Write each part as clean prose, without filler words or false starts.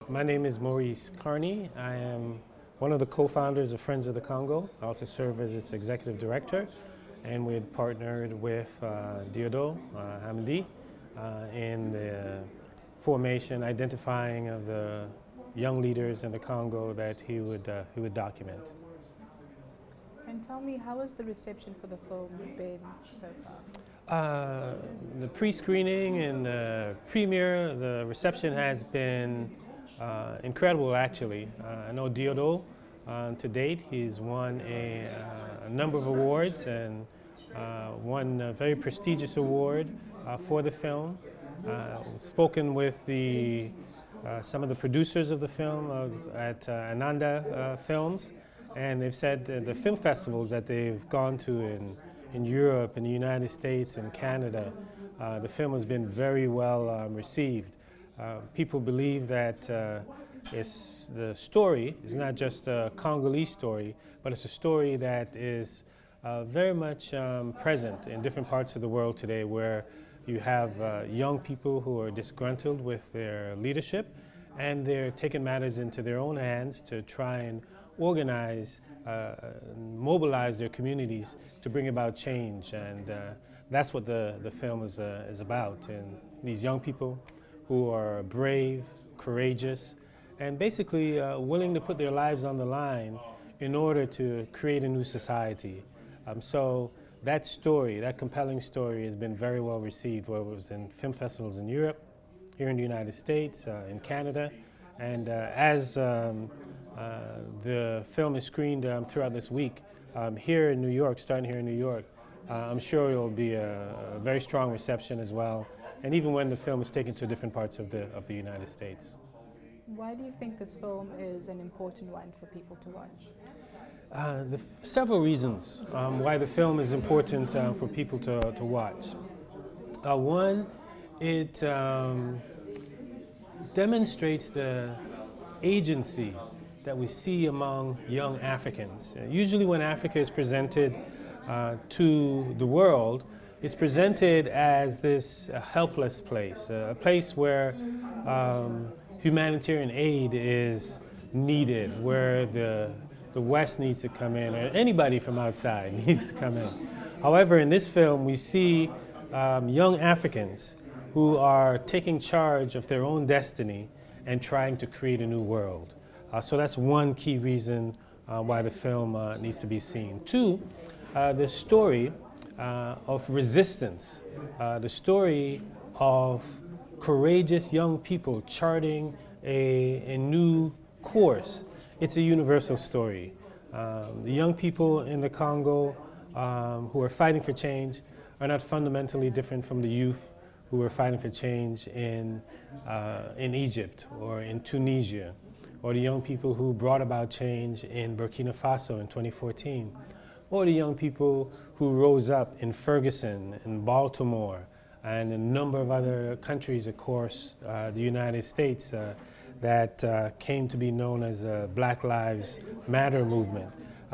My name is Maurice Carney. I am one of the co-founders of Friends of the Congo. I also serve as its executive director, and we had partnered with Diodo Hamdi in the formation, identifying of the young leaders in the Congo that he would document. And tell me, how has the reception for the film been so far? The pre-screening and the premiere, the reception has been incredible, actually. I know Diodo, to date, he's won a number of awards and won a very prestigious award for the film. Spoken with some of the producers of the film at Ananda Films, and they've said the film festivals that they've gone to in Europe, in the United States, and Canada, the film has been very well received. People believe that the story is not just a Congolese story, but it's a story that is very much present in different parts of the world today, where you have young people who are disgruntled with their leadership, and they're taking matters into their own hands to try and organize, mobilize their communities to bring about change. And that's what the film is about. And these young people who are brave, courageous, and basically willing to put their lives on the line in order to create a new society. So that story, that compelling story, has been very well received, whether it was in film festivals in Europe, here in the United States, in Canada, and as the film is screened throughout this week here in New York, starting here in New York, I'm sure it will be a very strong reception as well, and even when the film is taken to different parts of the United States. Why do you think this film is an important one for people to watch? Several reasons why the film is important for people to watch. One, it demonstrates the agency that we see among young Africans. Usually when Africa is presented to the world, it's presented as this helpless place, a place where humanitarian aid is needed, where the West needs to come in, or anybody from outside needs to come in. However, in this film, we see young Africans who are taking charge of their own destiny and trying to create a new world. So that's one key reason why the film needs to be seen. Two, the story of resistance, the story of courageous young people charting a new course. It's a universal story. The young people in the Congo who are fighting for change are not fundamentally different from the youth who are fighting for change in Egypt or in Tunisia, or the young people who brought about change in Burkina Faso in 2014, or the young people who rose up in Ferguson, in Baltimore, and a number of other countries, of course, the United States, that came to be known as a Black Lives Matter movement.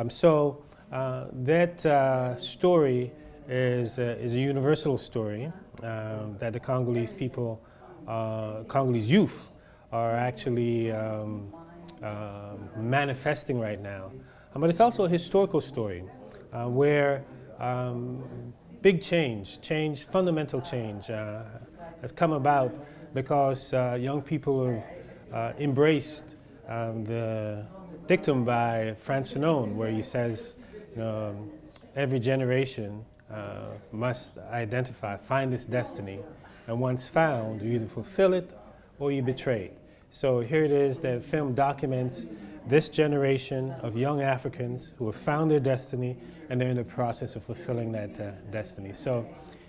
So that story is a universal story that the Congolese people, Congolese youth, are actually manifesting right now. But it's also a historical story where big change, fundamental change has come about because young people have embraced the dictum by Frantz Fanon, where he says, every generation must find its destiny, and once found, you either fulfill it or you betray it. So here it is that film documents this generation of young Africans who have found their destiny, and they're in the process of fulfilling that destiny. So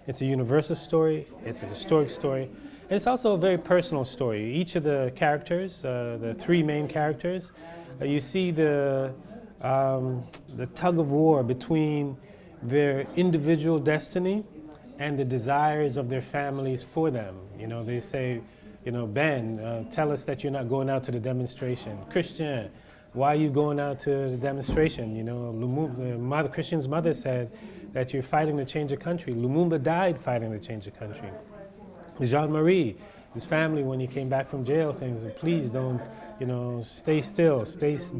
it's a universal story, it's a historic story, and it's also a very personal story. Each of the characters, the three main characters, you see the tug of war between their individual destiny and the desires of their families for them. They say, Ben, tell us that you're not going out to the demonstration. Christian, why are you going out to the demonstration? You know, the Christian's mother said that you're fighting to change the country. Lumumba died fighting to change the country. Jean-Marie, his family, when he came back from jail, saying, please don't, you know, stay still,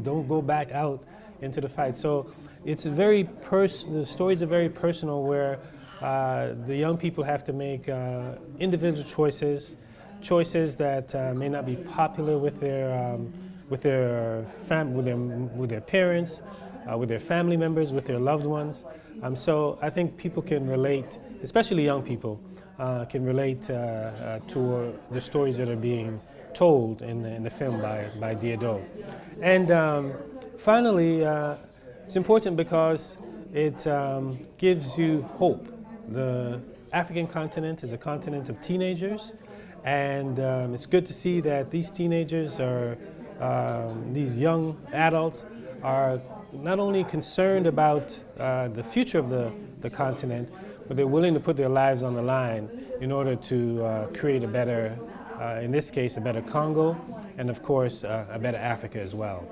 don't go back out into the fight. So it's very the stories are very personal, where the young people have to make individual choices that may not be popular with their parents, with their family members, with their loved ones. So I think people can relate, especially young people, can relate to the stories that are being told in the film by Diado. And finally, it's important because it gives you hope. The African continent is a continent of teenagers, and it's good to see that these teenagers are, these young adults are not only concerned about the future of the continent, but they're willing to put their lives on the line in order to create a better, in this case, a better Congo, and of course, a better Africa as well.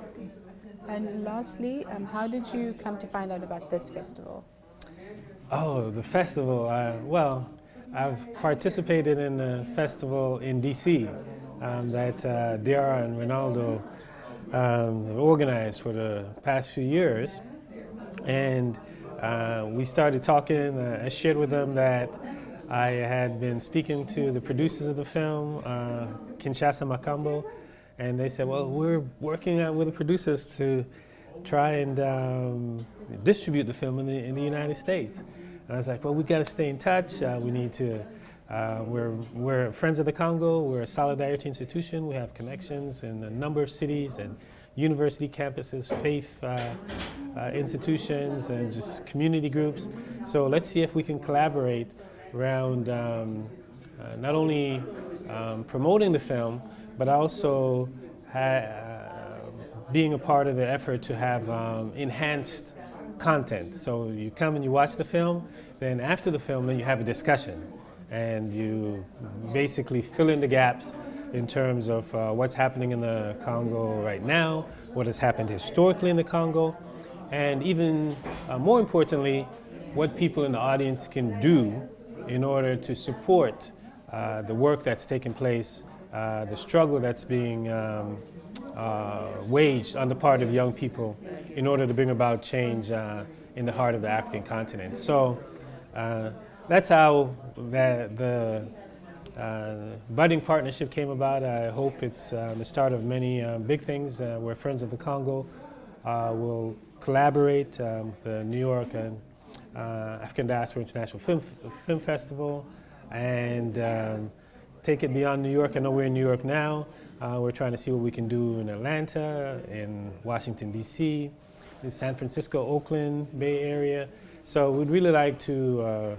And lastly, how did you come to find out about this festival? Oh, the festival. Well, I've participated in a festival in DC that Diarra and Ronaldo organized for the past few years. And we started talking. I shared with them that I had been speaking to the producers of the film, KINSHASA, MAKAMBO, and they said, well, we're working with the producers to try and distribute the film in the United States. And I was like, well, we got to stay in touch. We need to, we're Friends of the Congo. We're a solidarity institution. We have connections in a number of cities and university campuses, faith institutions, and just community groups. So let's see if we can collaborate around not only promoting the film, but also being a part of the effort to have enhanced content. So you come and you watch the film, then after the film, then you have a discussion, and you basically fill in the gaps in terms of what's happening in the Congo right now, what has happened historically in the Congo, and even more importantly, what people in the audience can do in order to support the work that's taking place, the struggle that's being waged on the part of young people in order to bring about change in the heart of the African continent. So that's how the budding partnership came about. I hope it's the start of many big things where Friends of the Congo will collaborate with the New York and African Diaspora International Film Festival, and take it beyond New York. I know we're in New York now. We're trying to see what we can do in Atlanta, in Washington, D.C., in San Francisco, Oakland, Bay Area. So we'd really like to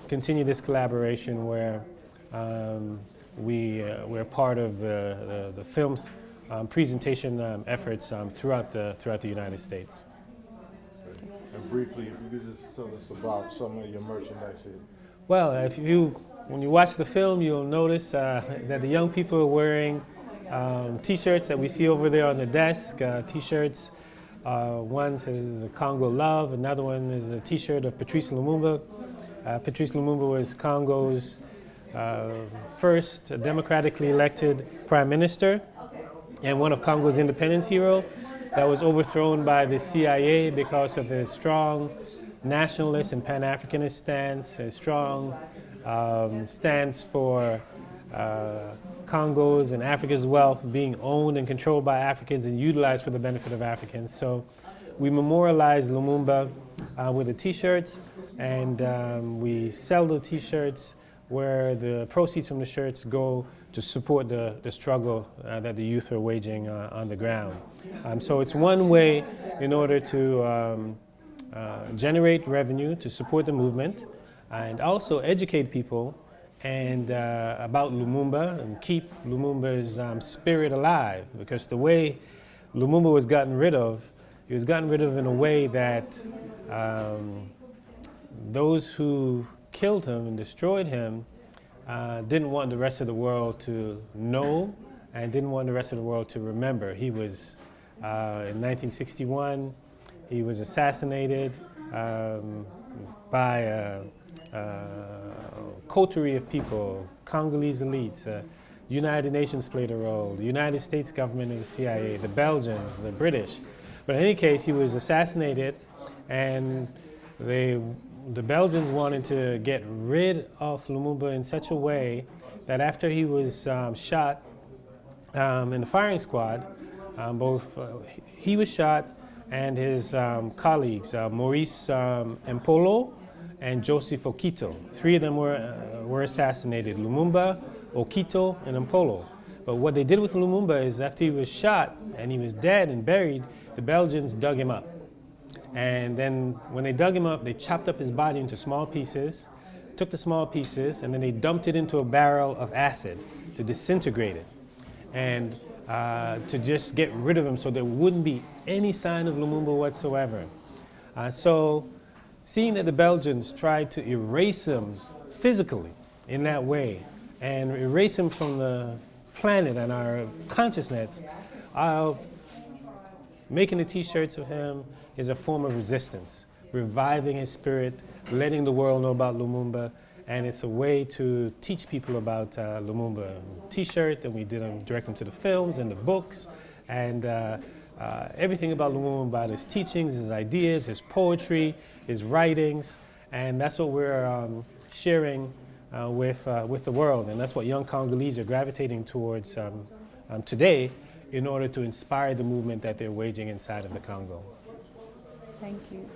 continue this collaboration where we're part of the film's presentation efforts throughout the United States. And briefly, if you could just tell us about some of your merchandise here. Well, when you watch the film, you'll notice that the young people are wearing T-shirts that we see over there on the desk. T-shirts. One says Congo Love. Another one is a T-shirt of Patrice Lumumba. Patrice Lumumba was Congo's first democratically elected prime minister and one of Congo's independence heroes that was overthrown by the CIA because of his strong nationalist and Pan-Africanist stance, a strong stance for Congo's and Africa's wealth being owned and controlled by Africans and utilized for the benefit of Africans. So we memorialize Lumumba with the T-shirts, and we sell the T-shirts where the proceeds from the shirts go to support the struggle that the youth are waging on the ground. So it's one way in order to generate revenue to support the movement and also educate people and about Lumumba and keep Lumumba's spirit alive, because the way Lumumba was gotten rid of, he was gotten rid of in a way that those who killed him and destroyed him didn't want the rest of the world to know and didn't want the rest of the world to remember. He was In 1961, he was assassinated by a coterie of people, Congolese elites. United Nations played a role, the United States government and the CIA, the Belgians, the British. But in any case, he was assassinated, and the Belgians wanted to get rid of Lumumba in such a way that after he was shot in the firing squad, he was shot and his colleagues, Maurice Mpolo and Joseph Okito. Three of them were assassinated, Lumumba, Okito, and Mpolo. But what they did with Lumumba is after he was shot and he was dead and buried, the Belgians dug him up. And then when they dug him up, they chopped up his body into small pieces, took the small pieces, and then they dumped it into a barrel of acid to disintegrate it. And to just get rid of him so there wouldn't be any sign of Lumumba whatsoever. So seeing that the Belgians tried to erase him physically in that way and erase him from the planet and our consciousness, making the t-shirts of him is a form of resistance, reviving his spirit, letting the world know about Lumumba, and it's a way to teach people about Lumumba. T-shirt, and we direct them to the films and the books, and everything about Lumumba, about his teachings, his ideas, his poetry, his writings, and that's what we're sharing with the world, and that's what young Congolese are gravitating towards today in order to inspire the movement that they're waging inside of the Congo. Thank you.